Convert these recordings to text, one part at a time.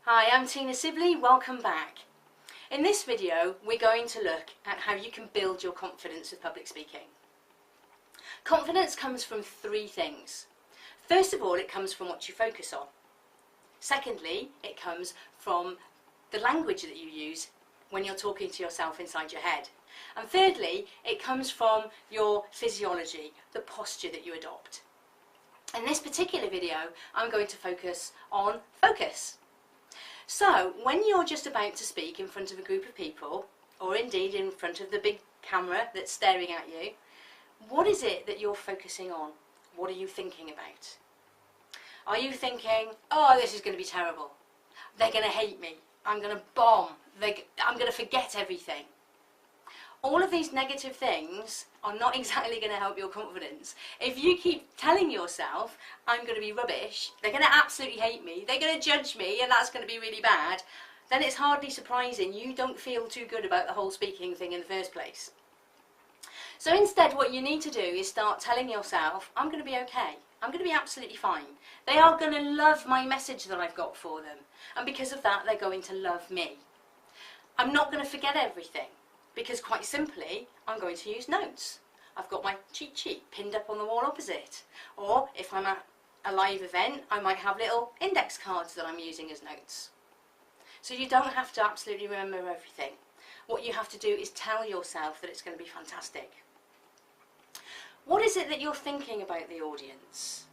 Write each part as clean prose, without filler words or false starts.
Hi, I'm Tina Sibley, welcome back. In this video we're going to look at how you can build your confidence with public speaking. Confidence comes from three things. First of all, it comes from what you focus on. Secondly, it comes from the language that you use when you're talking to yourself inside your head. And thirdly, it comes from your physiology, the posture that you adopt. In this particular video, I'm going to focus on focus. So, when you're just about to speak in front of a group of people, or indeed in front of the big camera that's staring at you, what is it that you're focusing on? What are you thinking about? Are you thinking, oh, this is going to be terrible. They're going to hate me. I'm going to bomb. I'm going to forget everything. All of these negative things are not exactly going to help your confidence. If you keep telling yourself, I'm going to be rubbish, they're going to absolutely hate me, they're going to judge me, and that's going to be really bad, then it's hardly surprising you don't feel too good about the whole speaking thing in the first place. So instead, what you need to do is start telling yourself, I'm going to be okay. I'm going to be absolutely fine. They are going to love my message that I've got for them. And because of that, they're going to love me. I'm not going to forget everything. Because quite simply, I'm going to use notes. I've got my cheat sheet pinned up on the wall opposite. Or if I'm at a live event, I might have little index cards that I'm using as notes. So you don't have to absolutely remember everything. What you have to do is tell yourself that it's going to be fantastic. What is it that you're thinking about the audience?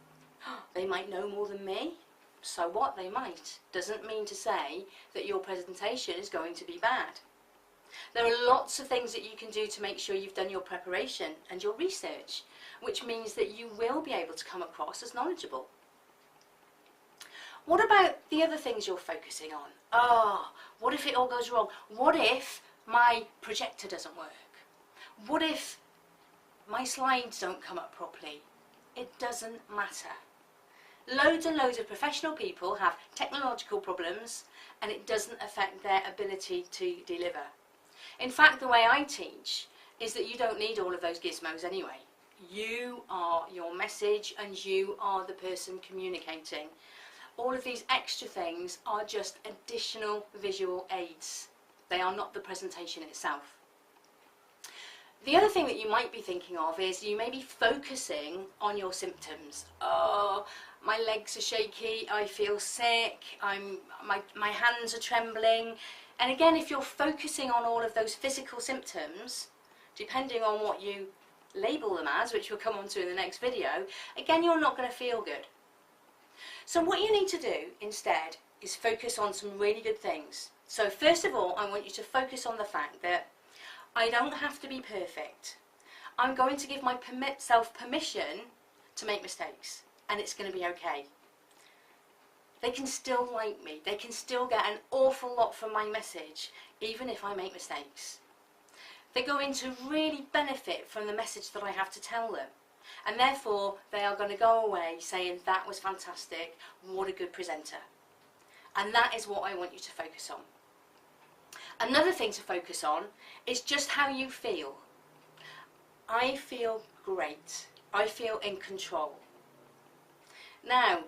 They might know more than me. So what? They might. Doesn't mean to say that your presentation is going to be bad. There are lots of things that you can do to make sure you've done your preparation and your research, which means that you will be able to come across as knowledgeable. What about the other things you're focusing on? What if it all goes wrong? What if my projector doesn't work? What if my slides don't come up properly? It doesn't matter. Loads and loads of professional people have technological problems, and it doesn't affect their ability to deliver. In fact, the way I teach is that you don't need all of those gizmos anyway. You are your message and you are the person communicating. All of these extra things are just additional visual aids. They are not the presentation itself. The other thing that you might be thinking of is you may be focusing on your symptoms. Oh, my legs are shaky, I feel sick, my hands are trembling. And again, if you're focusing on all of those physical symptoms, depending on what you label them as, which we'll come on to in the next video, again, you're not going to feel good. So what you need to do instead is focus on some really good things. So first of all, I want you to focus on the fact that I don't have to be perfect. I'm going to give myself permission to make mistakes, and it's going to be okay. They can still like me. They can still get an awful lot from my message, even if I make mistakes. They're going to really benefit from the message that I have to tell them. And therefore, they are going to go away saying, that was fantastic, what a good presenter. And that is what I want you to focus on. Another thing to focus on is just how you feel. I feel great. I feel in control. Now,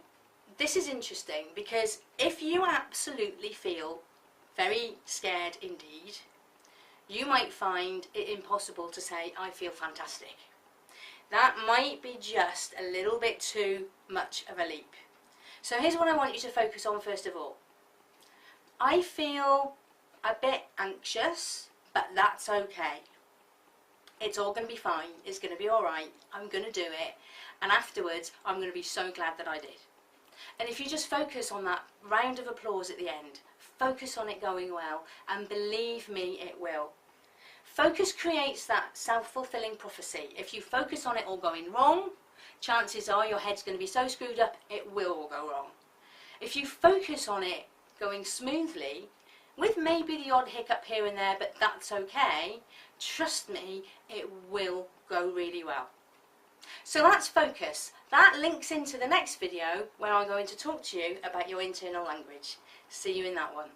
this is interesting because if you absolutely feel very scared indeed, you might find it impossible to say, I feel fantastic. That might be just a little bit too much of a leap. So here's what I want you to focus on first of all. I feel a bit anxious, but that's okay. It's all going to be fine. It's going to be alright. I'm going to do it. And afterwards, I'm going to be so glad that I did. And if you just focus on that round of applause at the end, focus on it going well, and believe me, it will. Focus creates that self-fulfilling prophecy. If you focus on it all going wrong, chances are your head's going to be so screwed up, it will all go wrong. If you focus on it going smoothly, with maybe the odd hiccup here and there, but that's okay, trust me, it will go really well. So that's focus. That links into the next video where I'm going to talk to you about your internal language. See you in that one.